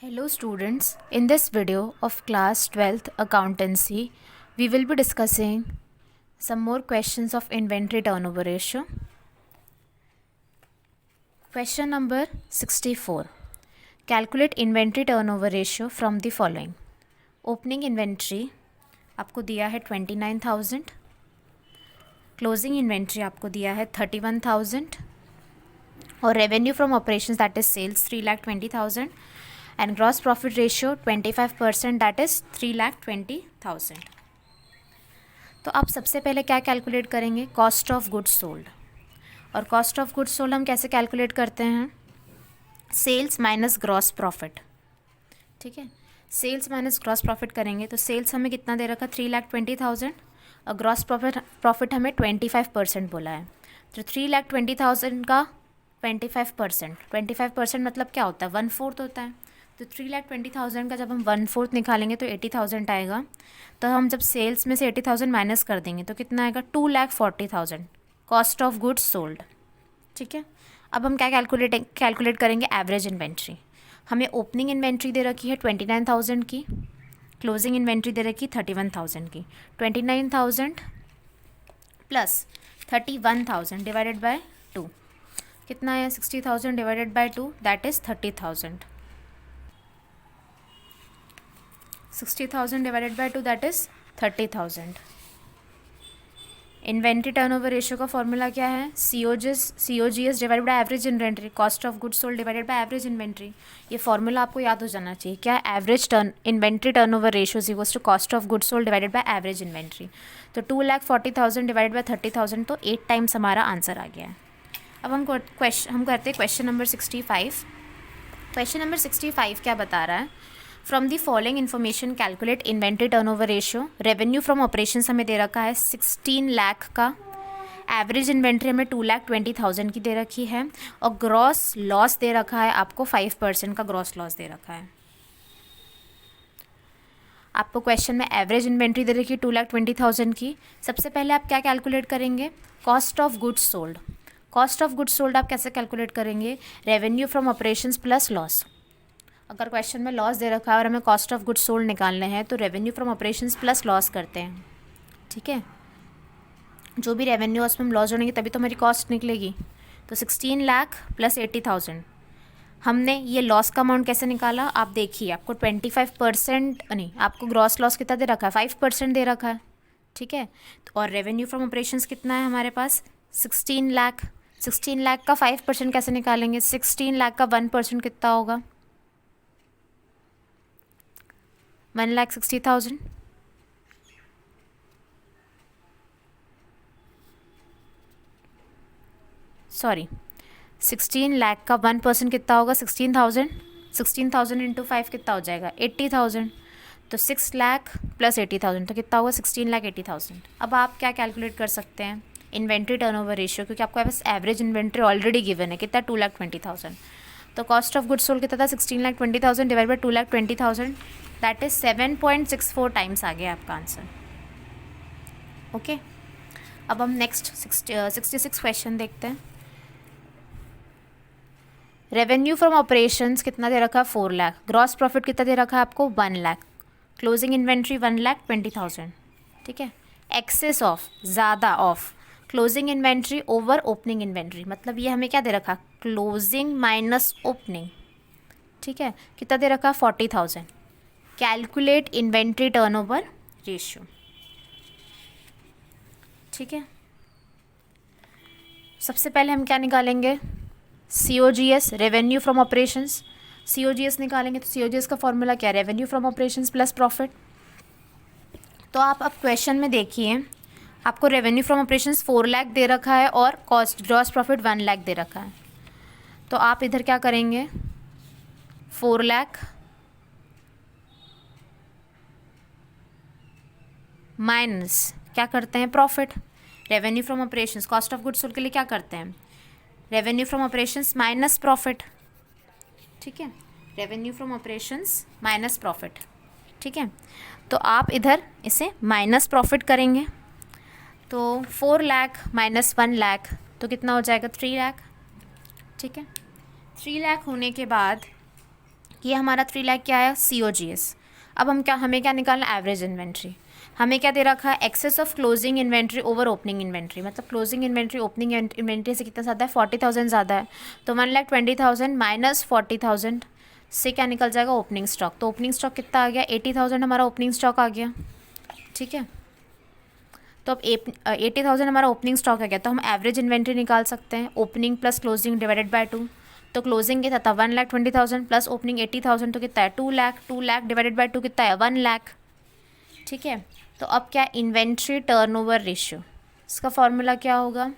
Hello students, in this video of class 12th accountancy, we will be discussing some more questions of inventory turnover ratio. Question number 64. Calculate inventory turnover ratio from the following. Opening inventory आपको दिया है 29,000, closing inventory आपको दिया है 31,000 और revenue from operations that is sales 3,20,000 and gross profit ratio 25% that is 3,20,000. तो आप सबसे पहले क्या कैलकुलेट करेंगे? Cost of goods sold. और कॉस्ट ऑफ गुड्स सोल्ड हम कैसे कैलकुलेट करते हैं? Sales minus gross profit. ठीक है, सेल्स माइनस ग्रॉस प्रॉफिट करेंगे तो सेल्स हमें कितना दे रखा? 3,20,000 और ग्रॉस प्रॉफिट हमें 25% बोला है. तो 3,20,000 का 25% मतलब क्या होता है? 1/4 होता है. तो 3,20,000 का जब हम 1/4 निकालेंगे तो 80,000 आएगा. तो हम जब सेल्स में से 80,000 माइनस कर देंगे तो कितना आएगा? 2,40,000 कॉस्ट ऑफ गुड्स सोल्ड. ठीक है, अब हम क्या कैलकुलेट करेंगे? Average inventory. हमें ओपनिंग इन्वेंट्री दे रखी है 29,000 की, क्लोजिंग इन्वेंट्री दे रखी 31,000 की. 29,000 प्लस 31,000 डिवाइडेड बाय 2 कितना है? 60,000 divided by 2 that is 30,000. 60,000 divided by 2 that is 30,000. Inventory turnover ratio का फॉर्मूला क्या है? COGS divided by average inventory, cost of goods sold divided by average inventory. ये फॉर्मूला आपको याद हो जाना चाहिए. क्या? Average inventory turnover ratio is equals to cost of goods sold divided by average inventory. तो 2,40,000 डिवाइडेड बाय 30,000 तो 8 times हमारा आंसर आ गया है. अब हम करते हैं क्वेश्चन नंबर 65. क्वेश्चन नंबर 65 क्या बता रहा है? From the following information calculate inventory turnover ratio. Revenue from operations हमें दे रखा है 16 लाख का, एवरेज इन्वेंट्री हमें 2,20,000 की दे रखी है और ग्रॉस लॉस दे रखा है आपको 5% का ग्रॉस लॉस दे रखा है. आपको क्वेश्चन में एवरेज इन्वेंट्री दे रखी है 2,20,000 की. सबसे पहले आप क्या कैलकुलेट करेंगे? Cost of goods sold. Cost of goods sold आप कैसे कैलकुलेट करेंगे? Revenue from operations plus loss. अगर क्वेश्चन में लॉस दे रखा है और हमें कॉस्ट ऑफ गुड्स सोल्ड निकालने हैं तो revenue from operations plus loss करते हैं. ठीक है, जो भी रेवेन्यू उसमें हम लॉस जोड़ेंगे तभी तो हमारी कॉस्ट निकलेगी. तो 16 लाख प्लस 80,000. हमने ये लॉस का अमाउंट कैसे निकाला? आप देखिए, आपको 25% नहीं, आपको ग्रॉस लॉस कितना दे रखा है? 5% दे रखा है. ठीक है, और रेवेन्यू फ्रॉम ऑपरेशंस कितना है हमारे पास? 16 लाख. 16 लाख का 5% कैसे निकालेंगे? 16 लाख का 1% कितना होगा? 1,60,000. सॉरी, 16 लाख का 1% कितना होगा? 16,000. 16,000 इंटू 5 कितना हो जाएगा? 80,000. तो 6 लाख प्लस 80,000 तो कितना होगा? 16,80,000. अब आप क्या कैलकुलेट कर सकते हैं? इन्वेंट्री टर्नओवर रेशियो, क्योंकि आपको पास एवरेज इन्वेंट्री ऑलरेडी गिवन है. कितना? 2,20,000. तो कॉस्ट ऑफ गुड्स सोल्ड कितना था? 16,20,000 divide by 2,20,000 that is 7.64 times आ गया आपका आंसर. ओके, अब हम नेक्स्ट 66 क्वेश्चन देखते हैं. रेवेन्यू फ्रॉम ऑपरेशंस कितना दे रखा है? 4 लाख. ग्रॉस प्रॉफिट कितना दे रखा है आपको? 1 लाख. Closing inventory 1,20,000. ठीक है, एक्सेस ऑफ, ज़्यादा of closing inventory over opening inventory, मतलब ये हमें क्या दे रखा? Closing minus opening. ठीक है, कितना दे रखा? 40,000. Calculate inventory turnover ratio. ठीक है, सबसे पहले हम क्या निकालेंगे? COGS, revenue from operations. COGS निकालेंगे तो COGS का फॉर्मूला क्या है? Revenue from operations plus profit. तो आप अब क्वेश्चन में देखिए, आपको रेवेन्यू फ्रॉम ऑपरेशंस 4 लाख दे रखा है और कॉस्ट ग्रॉस प्रॉफिट 1 लाख दे रखा है. तो आप इधर क्या करेंगे? 4 लाख माइनस क्या करते हैं? Profit. Revenue from operations, cost of goods sold के लिए क्या करते हैं? Revenue from operations minus profit. ठीक है, revenue from operations minus profit. ठीक है, तो आप इधर इसे माइनस प्रॉफिट करेंगे तो 4 लाख माइनस 1 लाख तो कितना हो जाएगा? 3 लाख. ठीक है, 3 लाख होने के बाद ये हमारा 3 लाख क्या है, COGS। अब हमें क्या निकालना, एवरेज इन्वेंट्री। हमें क्या दे रखा है, excess of closing inventory over opening inventory, मतलब क्लोजिंग इन्वेंट्री ओपनिंग इन्वेंट्री से कितना ज़्यादा है, 40,000 ज़्यादा है। तो 1,20,000 माइनस 40,000 से क्या निकल जाएगा, ओपनिंग स्टॉक। तो ओपनिंग स्टॉक कितना आ गया, 80,000 हमारा ओपनिंग स्टॉक आ गया। ठीक है, तो अब 80,000 हमारा ओपनिंग स्टॉक आ गया, तो हम एवरेज इन्वेंट्री निकाल सकते हैं, opening plus closing divided by 2। तो क्लोजिंग कितना था, 1,20,000 प्लस ओपनिंग 80,000, तो कितना है, 2 लाख। 2 लाख डिवाइडेड बाय 2 कितना है, 1 लाख। ठीक है, तो अब क्या, इन्वेंट्री टर्नओवर रेशियो, इसका फॉर्मूला क्या होगा,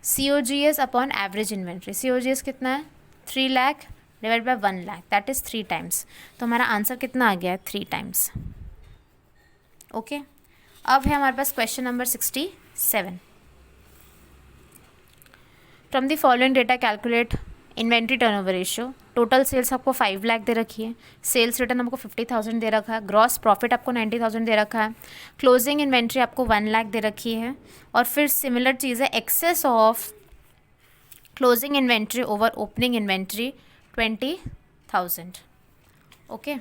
COGS upon average inventory. COGS कितना है, 3 lakh divide by 1 lakh, that is 3 times. तो हमारा आंसर कितना आ गया है, 3 टाइम्स। ओके, अब है हमारे पास question number 67। From the following data calculate inventory turnover ratio. Total sales आपको 5 लाख दे रखी है, सेल्स रिटर्न आपको 50,000 दे रखा है, ग्रॉस प्रॉफिट आपको 90,000 दे रखा है, क्लोजिंग इन्वेंट्री आपको 1 लाख दे रखी है, और फिर सिमिलर चीज़ है, excess of closing inventory over opening inventory 20,000। Okay,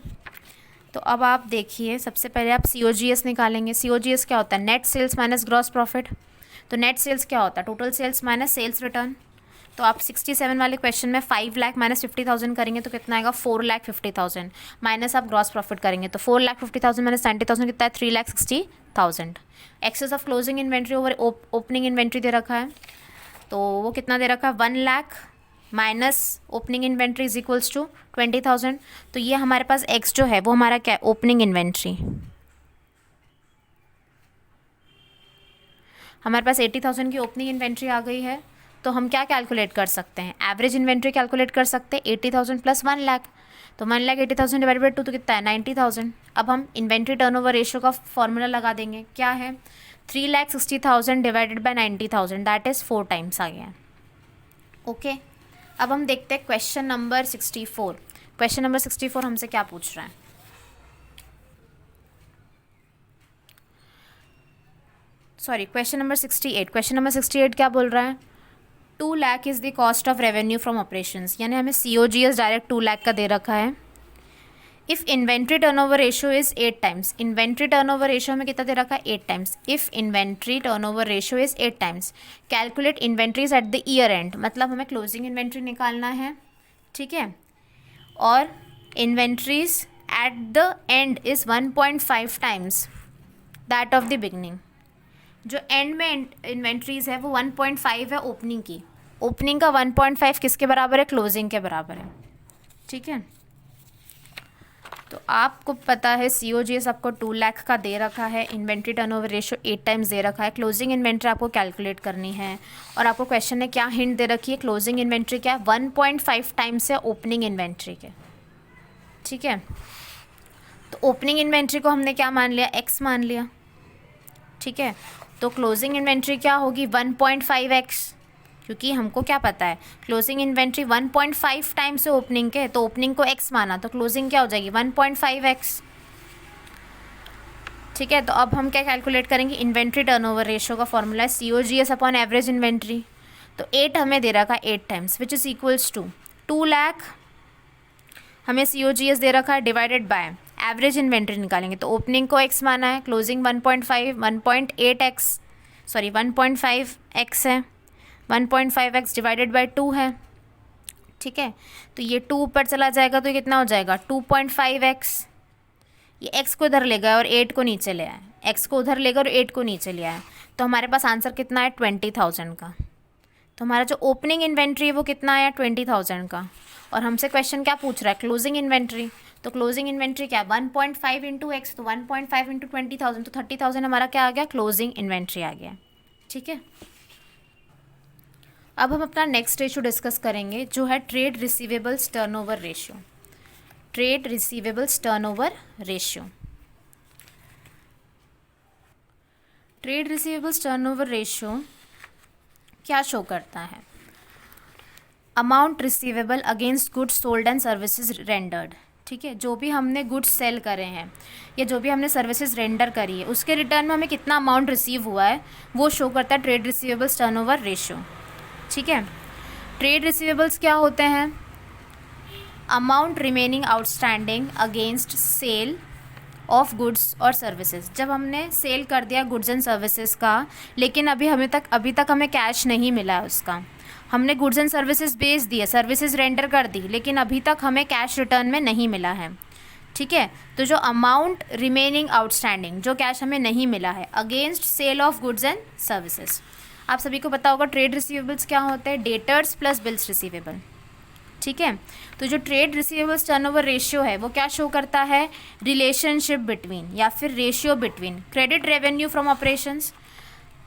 तो अब आप देखिए, सबसे पहले आप COGS निकालेंगे। COGS क्या होता है, net sales minus gross profit. तो नेट सेल्स क्या होता है, total sales minus sales return. तो आप 67 वाले क्वेश्चन में 5 लाख माइनस 50,000 करेंगे तो कितना आएगा, 4,50,000 माइनस आप ग्रॉस प्रॉफिट करेंगे तो 4,50,000 माइनस 90,000 कितना है, 3,60,000। Excess of closing inventory over opening inventory दे रखा है, तो वो कितना दे रखा है, 1 lakh minus opening inventory is equals to 20,000। तो ये हमारे पास एक्स जो है वो हमारा क्या है, ओपनिंग इन्वेंट्री। हमारे पास 80,000 की ओपनिंग इन्वेंट्री आ गई है, तो हम क्या कैलकुलेट कर सकते हैं, एवरेज इन्वेंट्री कैलकुलेट कर सकते हैं, 80,000 प्लस 1 लाख। तो 1,80,000 डिवाइड बाई 2 तो कितना है, 90,000। अब हम इन्वेंट्री टर्नओवर रेशियो का फॉर्मूला लगा देंगे, क्या है, 3,60,000 divided by 90,000, that is 4 times आ गया। ओके, अब हम देखते हैं क्वेश्चन नंबर 64। क्वेश्चन नंबर 64 हमसे क्या पूछ रहा है, sorry question number 68। Question number 68 क्या बोल रहा है, 2 lakh is the cost of revenue from operations, यानी हमें COGS डायरेक्ट 2 लाख का दे रखा है। If inventory turnover ratio is 8 times, inventory turnover ratio हमें कितना दे रखा है, 8 times. If inventory turnover ratio is 8 times, calculate inventories at the year and, मतलब हमें क्लोजिंग इन्वेंट्री निकालना है। ठीक है, और inventories at the end is 1.5 times that of the beginning. जो एंड में इन्वेंट्रीज है वो 1.5 है ओपनिंग की, ओपनिंग का 1.5 किसके बराबर है, क्लोजिंग के बराबर है। ठीक है, तो आपको पता है COGS आपको 2 लाख का दे रखा है, inventory turnover ratio 8 times they रखा है, क्लोजिंग इन्वेंट्री आपको कैलकुलेट करनी है, और आपको क्वेश्चन में क्या हिंट दे रखी है, क्लोजिंग इन्वेंट्री क्या है, 1.5 टाइम्स है ओपनिंग इन्वेंट्री के। ठीक है, तो ओपनिंग इन्वेंट्री को हमने क्या मान लिया, X मान लिया। ठीक है, तो क्लोजिंग इन्वेंट्री क्या होगी, 1.5x, क्योंकि हमको क्या पता है, क्लोजिंग इन्वेंट्री 1.5 टाइम्स है ओपनिंग के, तो ओपनिंग को x माना तो क्लोजिंग क्या हो जाएगी, 1.5x। ठीक है, तो अब हम क्या कैलकुलेट करेंगे, इन्वेंट्री टर्नओवर रेशियो का फॉर्मूला है COGS अपॉन एवरेज इन्वेंट्री। तो 8 हमें दे रखा है 8 times which is equals to 2 lakh हमें COGS दे रखा है, डिवाइडेड बाय एवरेज इन्वेंट्री निकालेंगे तो ओपनिंग को x माना है, क्लोजिंग 1.5x सॉरी 1.5x है, 1.5x डिवाइडेड बाय 2 है। ठीक है, तो ये 2 ऊपर चला जाएगा तो ये कितना हो जाएगा, 2.5x। ये x को इधर ले गया और 8 को नीचे ले आए, x को उधर ले गया और 8 को नीचे ले आए, तो हमारे पास आंसर कितना है, 20,000 का। तो हमारा जो ओपनिंग इन्वेंट्री है वो कितना आया, 20,000 का, और हमसे क्वेश्चन क्या पूछ रहा है, क्लोजिंग इन्वेंट्री। तो क्लोजिंग इन्वेंट्री क्या है, 1.5 इंटू एक्स, तो 1.5 इंटू 20,000 तो 30,000 हमारा क्या आ गया, क्लोजिंग इन्वेंट्री आ गया। ठीक है, अब हम अपना नेक्स्ट रेशियो डिस्कस करेंगे जो है trade receivables turnover ratio. Trade receivables turnover ratio, trade receivables turnover ratio क्या शो करता है, amount receivable against goods sold and services rendered. ठीक है, जो भी हमने गुड्स सेल करे हैं या जो भी हमने सर्विसेज रेंडर करी है उसके रिटर्न में हमें कितना अमाउंट रिसीव हुआ है वो शो करता है ट्रेड रिसीवेबल्स टर्नओवर रेशियो। ठीक है, ट्रेड रिसीवेबल्स क्या होते हैं, amount remaining outstanding against sale of goods और सर्विसेज। जब हमने सेल कर दिया गुड्स एंड सर्विसेज का, लेकिन अभी तक हमें कैश नहीं मिला है उसका। हमने गुड्स एंड सर्विसेज बेच दिए, सर्विसेज रेंडर कर दी, लेकिन अभी तक हमें कैश रिटर्न में नहीं मिला है। ठीक है, तो जो अमाउंट रिमेनिंग आउटस्टैंडिंग, जो कैश हमें नहीं मिला है against sale of goods and services. आप सभी को पता होगा ट्रेड रिसीवेबल्स क्या होते हैं, डेटर्स प्लस बिल्स रिसीवेबल। ठीक है, तो जो ट्रेड रिसीवेबल्स टर्नओवर रेशियो है वो क्या शो करता है, रिलेशनशिप बिटवीन या फिर ratio between credit revenue from operations.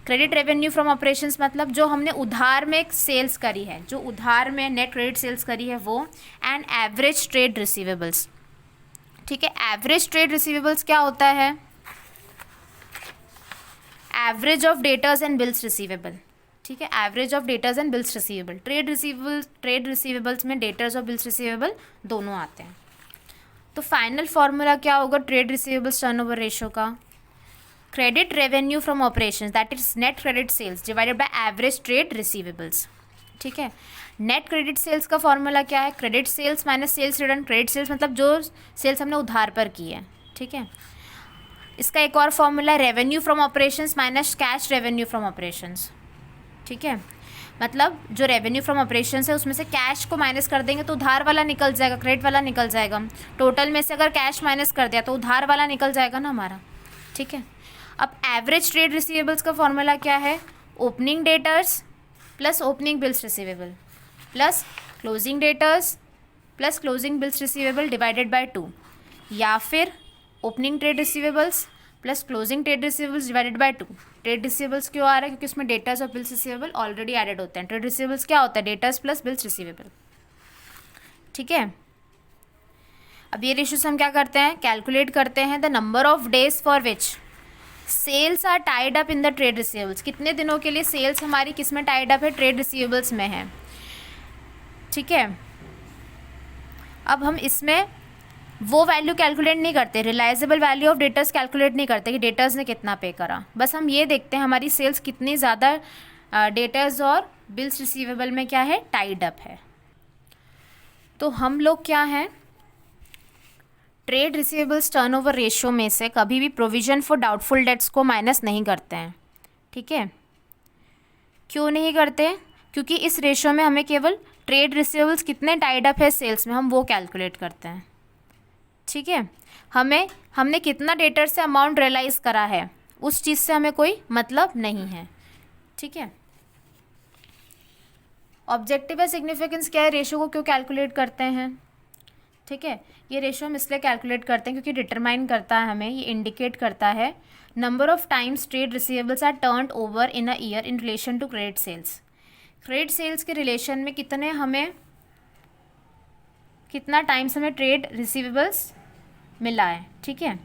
Credit revenue from operations मतलब जो हमने उधार में सेल्स करी है, जो उधार में नेट क्रेडिट सेल्स करी है वो, एंड एवरेज ट्रेड रिसीवेबल्स। ठीक है, एवरेज ट्रेड रिसीवेबल्स क्या होता है, average of debtors and bills receivable. ठीक है, average of debtors and bills receivable. Trade receivables में डेटर्स और बिल्स रिसीवेबल दोनों आते हैं। तो फाइनल फार्मूला क्या होगा ट्रेड रिसीवेबल्स टर्नओवर रेशियो का, credit revenue from operations that is net credit sales divided by average trade receivables. ठीक है, नेट क्रेडिट सेल्स का फॉर्मूला क्या है, credit sales minus sales return. Credit sales मतलब जो सेल्स हमने उधार पर की है। ठीक है, इसका एक और फॉर्मूला है revenue from operations minus cash revenue from operations. ठीक है, मतलब जो रेवेन्यू फ्रॉम ऑपरेशंस है उसमें से कैश को माइनस कर देंगे तो उधार वाला निकल जाएगा, क्रेडिट वाला निकल जाएगा। टोटल में से अगर कैश माइनस कर दिया तो उधार वाला निकल जाएगा ना हमारा। ठीक है, अब एवरेज ट्रेड रिसीवेबल्स का फॉर्मूला क्या है, opening debtors plus opening bills receivable plus closing debtors plus closing bills receivable divided by 2, या फिर opening trade receivables plus closing trade receivables divided by 2। Trade receivables क्यों आ रहा है, क्योंकि उसमें डेटर्स और बिल्स रिसीवेबल ऑलरेडी एडेड होते हैं। ट्रेड रिसीवेबल्स क्या होता है, डेटर्स प्लस बिल्स रिसीवेबल। ठीक है, अब ये रेशियोज हम क्या करते हैं, कैलकुलेट करते हैं the number of days for which sales are tied up in the trade receivables. कितने दिनों के लिए सेल्स हमारी किस में टाइड अप है, ट्रेड रिसीवेबल्स में है। ठीक है, अब हम इसमें वो वैल्यू कैलकुलेट नहीं करते, रिलायजेबल वैल्यू ऑफ डेटर्स कैलकुलेट नहीं करते कि डेटर्स ने कितना पे करा। बस हम ये देखते हैं हमारी सेल्स कितनी ज़्यादा डेटर्स और बिल्स रिसीवेबल में क्या है, टाइड अप है। तो हम लोग क्या हैं, ट्रेड रिसीवेबल्स टर्नओवर रेशियो में से कभी भी प्रोविजन फॉर डाउटफुल डेट्स को माइनस नहीं करते हैं। ठीक है, क्यों नहीं करते, क्योंकि इस रेशियो में हमें केवल ट्रेड रिसीवेबल्स कितने टाइड अप है सेल्स में, हम वो कैलकुलेट करते हैं। ठीक है, हमने कितना डेटर से अमाउंट रियलाइज़ करा है उस चीज़ से हमें कोई मतलब नहीं है। ठीक है, ऑब्जेक्टिव या सिग्निफिकेंस क्या है, रेशियो को क्यों कैलकुलेट करते हैं। ठीक है, ये रेशियो हम इसलिए कैलकुलेट करते हैं क्योंकि डिटरमाइन करता है हमें, ये इंडिकेट करता है number of times trade receivables are turned over in a year in relation to credit sales. Credit sales के रिलेशन में कितना टाइम्स हमें ट्रेड रिसीवेबल्स मिला है। ठीक है,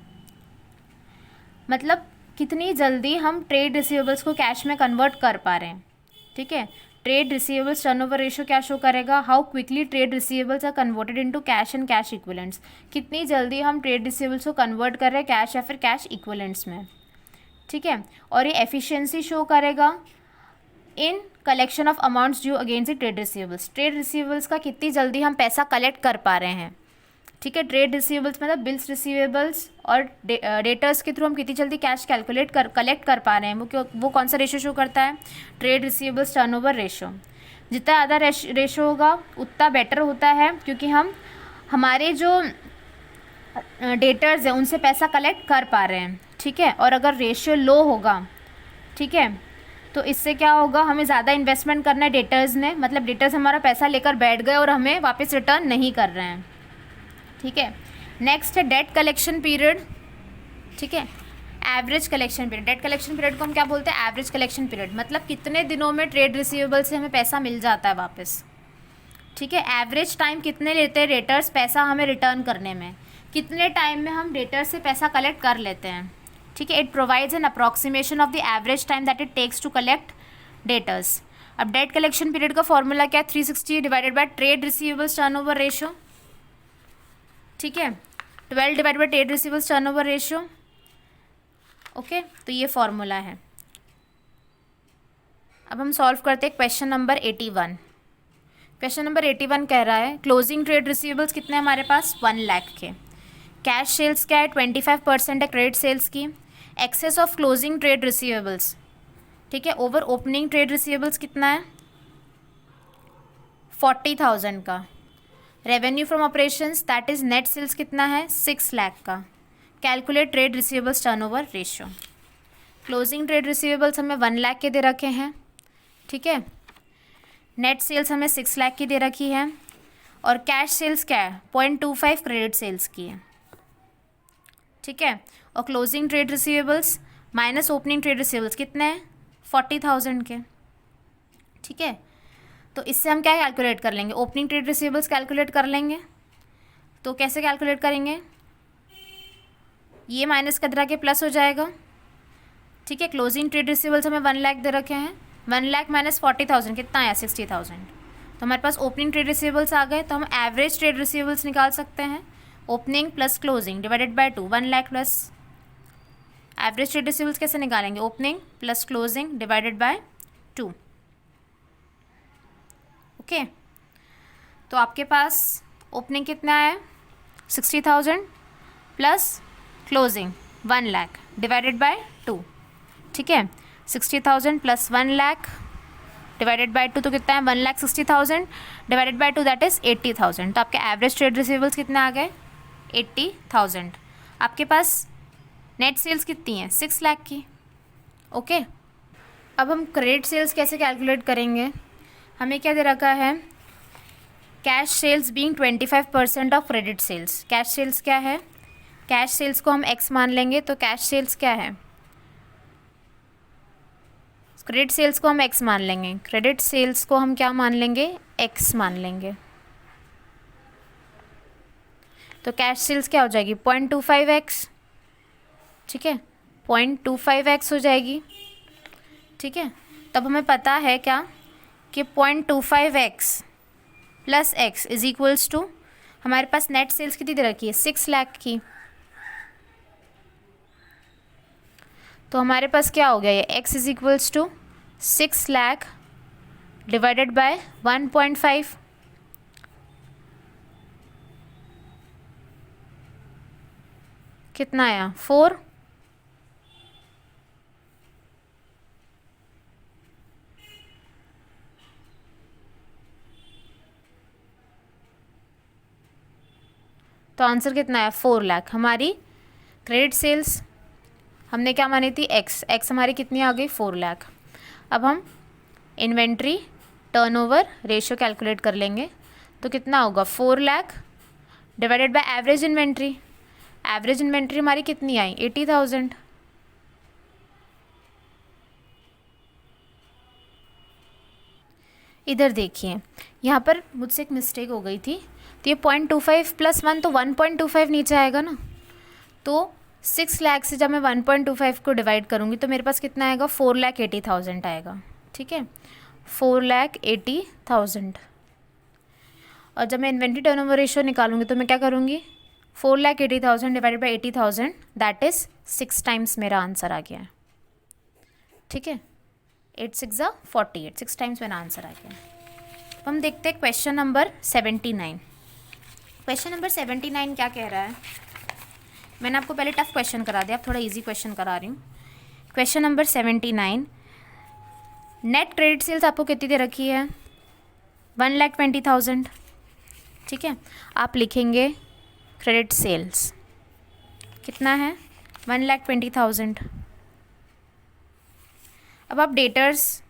मतलब कितनी जल्दी हम ट्रेड रिसीवेबल्स को कैश में कन्वर्ट कर पा रहे हैं। ठीक है, ट्रेड रिसीवेबल्स टर्नओवर रेशियो क्या शो करेगा, how quickly trade receivables are converted into cash and cash equivalents. कितनी जल्दी हम ट्रेड रिसीवेबल्स को कन्वर्ट कर रहे हैं कैश या फिर कैश इक्विवेलेंट्स में। ठीक है, और ये एफिशिएंसी शो करेगा इन collection of amounts due against the trade receivables. Trade receivables का कितनी जल्दी हम पैसा कलेक्ट कर पा रहे हैं। ठीक है, ट्रेड रिसीवेबल्स मतलब बिल्स रिसीवेबल्स और डेटर्स के थ्रू हम कितनी जल्दी कैश कलेक्ट कर पा रहे हैं, वो कौन सा रेशियो शो करता है, ट्रेड रिसीवेबल्स टर्नओवर रेशियो। जितना ज़्यादा रेशियो होगा उतना बेटर होता है, क्योंकि हम हमारे जो डेटर्स हैं उनसे पैसा कलेक्ट कर पा रहे हैं। ठीक है, और अगर रेशियो लो होगा, ठीक है, तो इससे क्या होगा, हमें ज़्यादा इन्वेस्टमेंट करना है डेटर्स ने, मतलब डेटर्स हमारा पैसा लेकर बैठ गए और हमें वापस रिटर्न नहीं कर रहे हैं। ठीक है, नेक्स्ट है डेट कलेक्शन पीरियड। ठीक है, average collection period. Debt collection period को हम क्या बोलते हैं, एवरेज कलेक्शन पीरियड, मतलब कितने दिनों में ट्रेड रिसीवेबल से हमें पैसा मिल जाता है वापस। ठीक है, एवरेज टाइम कितने लेते हैं डेटर्स पैसा हमें रिटर्न करने में, कितने टाइम में हम डेटर्स से पैसा कलेक्ट कर लेते हैं। ठीक है, it provides an approximation of the average time that it takes to collect debtors. अब डेट कलेक्शन पीरियड का फॉर्मूला क्या है, 360 divided by trade receivables turnover ratio. ठीक है, 12 divide by trade receivables turnover ratio. Okay, तो ये formula है। अब हम सॉल्व करते हैं क्वेश्चन नंबर 81। क्वेश्चन नंबर 81 कह रहा है क्लोजिंग ट्रेड रिसीवेबल्स कितने हैं हमारे पास 1 लाख के। कैश सेल्स क्या है 25% है क्रेडिट सेल्स की। Excess of closing trade receivables, ठीक है, ओवर ओपनिंग ट्रेड रिसीवेबल्स कितना है 40,000 का। Revenue from operations that is net sales कितना है 6 लाख का। Calculate trade receivables turnover ratio. Closing trade receivables हमें 1 लाख के दे रखे हैं, ठीक है। नेट सेल्स हमें 6 लाख की दे रखी है और कैश सेल्स क्या है 0.25 क्रेडिट सेल्स की है, ठीक है। और closing trade receivables minus opening trade receivables कितने हैं 40,000 के, ठीक है। तो इससे हम क्या कैलकुलेट कर लेंगे ओपनिंग ट्रेड रिसीवेबल्स कैलकुलेट कर लेंगे। तो कैसे कैलकुलेट करेंगे, ये माइनस कदरा के प्लस हो जाएगा, ठीक है। क्लोजिंग ट्रेड रिसीवेबल्स हमें 1 लाख दे रखे हैं, 1 लाख माइनस 40,000 कितना आया 60,000। तो हमारे पास ओपनिंग ट्रेड रिसीवेबल्स आ गए, तो हम एवरेज ट्रेड रिसीवेबल्स निकाल सकते हैं। Opening plus closing divided by 2, 1 lakh plus average trade receivables कैसे निकालेंगे opening plus closing divided by 2, okay. तो आपके पास ओपनिंग कितना है 60,000 plus closing 1 lakh divided by 2, ठीक है। 60,000 प्लस 1 लाख डिवाइडेड बाय 2 तो कितना है 1,60,000 डिवाइडेड बाय 2 दैट इज 80,000। तो आपके एवरेज ट्रेड रिसीवेबल्स कितने आ गए 80,000। आपके पास नेट सेल्स कितनी है 6 लाख की, ओके। अब हम क्रेडिट सेल्स कैसे कैलकुलेट करेंगे, हमें क्या दे रखा है cash sales being 25% of credit sales. Cash sales क्या है, कैश सेल्स को हम एक्स मान लेंगे, तो कैश सेल्स क्या है क्रेडिट सेल्स को हम एक्स मान लेंगे, क्रेडिट सेल्स को हम क्या मान लेंगे एक्स मान लेंगे। तो कैश सेल्स क्या हो जाएगी 0.25x, ठीक है 0.25x हो जाएगी, ठीक है। तब हमें पता है क्या कि 0.25x plus x is equals to हमारे पास नेट सेल्स कितनी दे रखी है 6 लाख की। तो हमारे पास क्या हो गया ये x is equals to 6 lakh divided by 1.5, कितना आया 4। तो आंसर कितना है 4 लाख। हमारी क्रेडिट सेल्स हमने क्या मानी थी एक्स हमारी कितनी आ गई 4 लाख। अब हम इन्वेंट्री टर्नओवर रेशियो कैलकुलेट कर लेंगे, तो कितना होगा 4 lakh divided by average inventory. Average inventory हमारी कितनी आई 80,000। इधर देखिए यहाँ पर मुझसे एक मिस्टेक हो गई थी, तो ये 0.25 प्लस 1 तो 1.25 नीचे आएगा ना, तो 6 लाख से जब मैं 1.25 को डिवाइड करूँगी तो मेरे पास कितना आएगा 4,80,000 आएगा, ठीक है 4,80,000। और जब मैं इन्वेंट्री टर्नओवर रेशियो निकालूंगी तो मैं क्या करूँगी 4,80,000 divided by 80,000 that is 6 times मेरा आंसर आ गया है, ठीक है 8 6 48, 6 टाइम्स मेरा आंसर आ गया। अब हम देखते हैं क्वेश्चन नंबर 79। क्वेश्चन नंबर 79 क्या कह रहा है, मैंने आपको पहले टफ क्वेश्चन करा दिया, अब थोड़ा इजी क्वेश्चन करा रही हूँ। Question number 79, net credit sales आपको कितनी दे रखी है 1,20,000, ठीक है। आप लिखेंगे क्रेडिट सेल्स कितना है 1,20,000। अब आप डेटर्स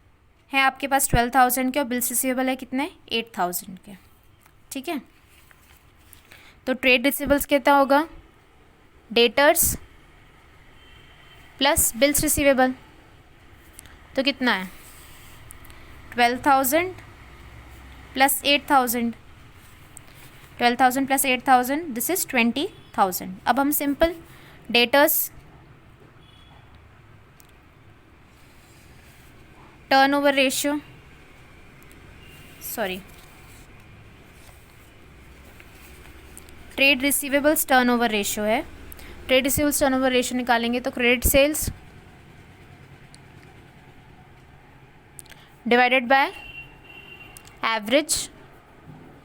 हैं आपके पास 12,000 के और बिल्स रिसीवेबल है कितने 8,000 के, ठीक है। तो ट्रेड रिसीवेबल्स कितना होगा डेटर्स प्लस बिल्स रिसीवेबल, तो कितना है 12,000 प्लस 8,000, 12,000 प्लस 8,000 दिस इज 20,000। अब हम simple debtors turnover ratio trade receivables turnover ratio है, ट्रेड रिसीवेबल्स टर्नओवर रेशियो निकालेंगे तो credit sales divided by average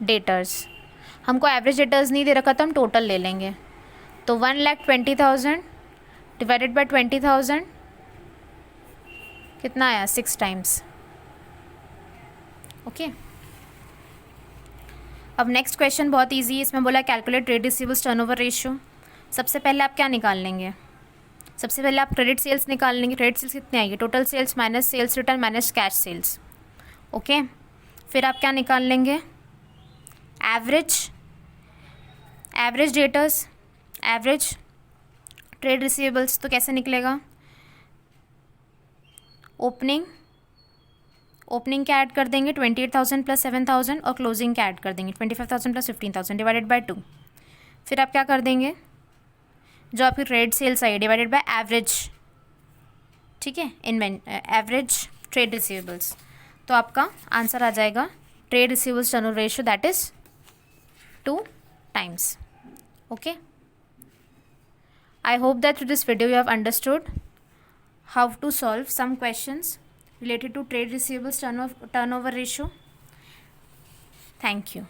debtors, हमको एवरेज डेटर्स नहीं दे रखा तो हम टोटल ले लेंगे। तो 1,20,000 डिवाइडेड बाय 20,000 कितना आया, 6 टाइम्स। ओके, अब नेक्स्ट क्वेश्चन बहुत इजी है। इसमें बोला calculate trade receivables turnover ratio. सबसे पहले आप क्या निकाल लेंगे, सबसे पहले आप क्रेडिट सेल्स निकाल लेंगे। क्रेडिट सेल्स कितने आएगी, total sales minus sales return minus cash sales. Okay, फिर आप क्या निकाल लेंगे, average debtors, average trade receivables. तो कैसे निकलेगा, ओपनिंग क्या ऐड कर देंगे, 28,000 प्लस 7,000, और क्लोजिंग क्या ऐड कर देंगे, 25,000 प्लस 15,000 डिवाइडेड बाय 2। फिर आप क्या कर देंगे, जो आपकी ट्रेड सेल्स आई डिवाइडेड बाय एवरेज, ठीक है, एवरेज ट्रेड रिसीवेबल्स। तो आपका आंसर आ जाएगा trade receivables turnover ratio, that is 2 times. Okay, I hope that through this video you have understood how to solve some questions related to trade receivables turnover ratio. Thank you.